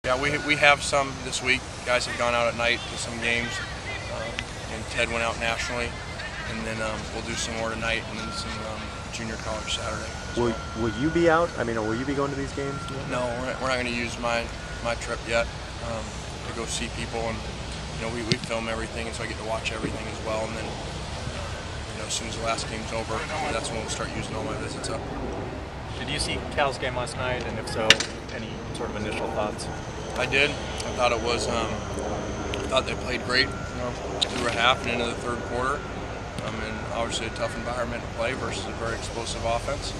Yeah, we have some this week. Guys have gone out at night to some games, and Ted went out nationally, and then we'll do some more tonight, and then some junior college Saturday. Will you be out? I mean, will you be going to these games? No, we're not going to use my trip yet to go see people, and we film everything, and so I get to watch everything as well. And then as soon as the last game's over, that's when we'll start using all my visits up. Did you see Cal's game last night, and if so, any sort of initial thoughts? I did. I thought it was. I thought they played great, through a half and into the third quarter. And obviously a tough environment to play versus a very explosive offense.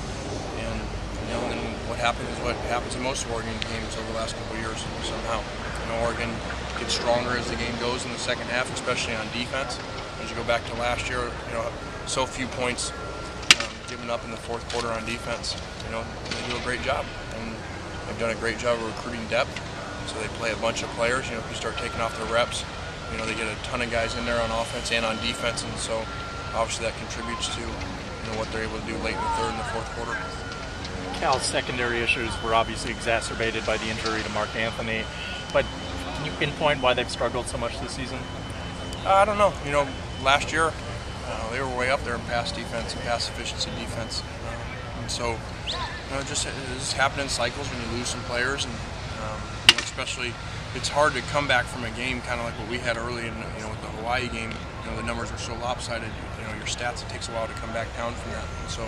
And then what happened is what happens in most Oregon games over the last couple of years. Somehow, Oregon gets stronger as the game goes in the second half, especially on defense. As you go back to last year, so few points given up in the fourth quarter on defense. They do a great job, and they've done a great job of recruiting depth. So they play a bunch of players. If you start taking off their reps, they get a ton of guys in there on offense and on defense, and so obviously that contributes to what they're able to do late in the third and the fourth quarter. Cal's secondary issues were obviously exacerbated by the injury to Mark Anthony, but can you pinpoint why they've struggled so much this season? I don't know. Last year they were way up there in pass defense, pass efficiency defense, and so it just happens in cycles when you lose some players, and especially it's hard to come back from a game kind of like what we had early in with the Hawaii game. The numbers are so lopsided. Your stats, it takes a while to come back down from that. And so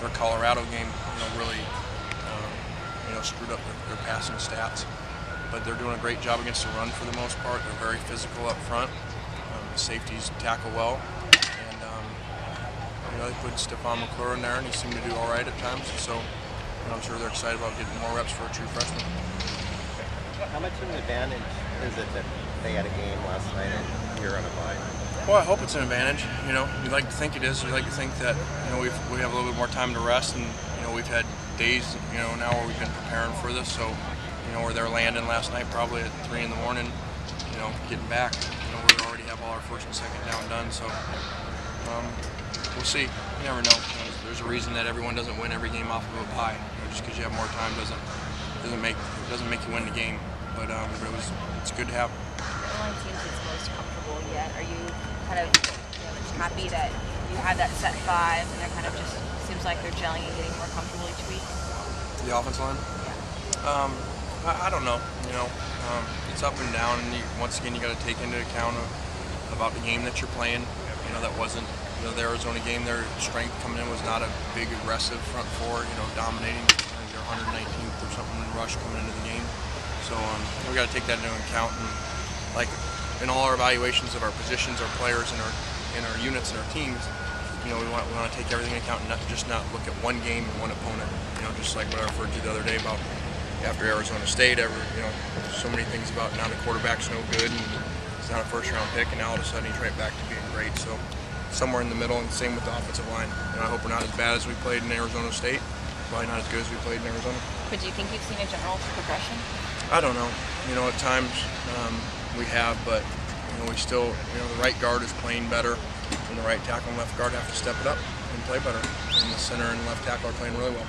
their Colorado game, really screwed up their passing stats. But they're doing a great job against the run for the most part. They're very physical up front. The safeties tackle well, and they put Stephon McClure in there, and he seemed to do all right at times. So I'm sure they're excited about getting more reps for a true freshman. How much of an advantage is it that they had a game last night and you're on a bye? Well, I hope it's an advantage. You'd like to think it is. You'd like to think that we have a little bit more time to rest, and we've had days now where we've been preparing for this. So we're there landing last night probably at 3 in the morning. Getting back. We already have all our first and second down done. So we'll see. You never know. There's a reason that everyone doesn't win every game off of a bye. Just because you have more time doesn't make you win the game. But it's good to have. Everyone seems it's most comfortable yet. Are you kind of just happy that you have that set 5 and they're kind of just seems like they're gelling and getting more comfortable each week? The offensive line? Yeah. I don't know. It's up and down, and once again you got to take into account about the game that you're playing. That wasn't the Arizona game. Their strength coming in was not a big aggressive front four. Dominating. I think they're 119th or something in rush coming into the game. So we got to take that into account, and like in all our evaluations of our positions, our players, and our units and our teams, we want to take everything into account and not look at one game and one opponent. Just like what I referred to the other day about after Arizona State, so many things about now the quarterback's no good and he's not a first-round pick, and now all of a sudden he's right back to being great. So somewhere in the middle, and same with the offensive line. I hope we're not as bad as we played in Arizona State. Probably not as good as we played in Arizona. But do you think you've seen a general progression? I don't know. At times we have, but we still, the right guard is playing better, and the right tackle and left guard have to step it up and play better. And the center and left tackle are playing really well.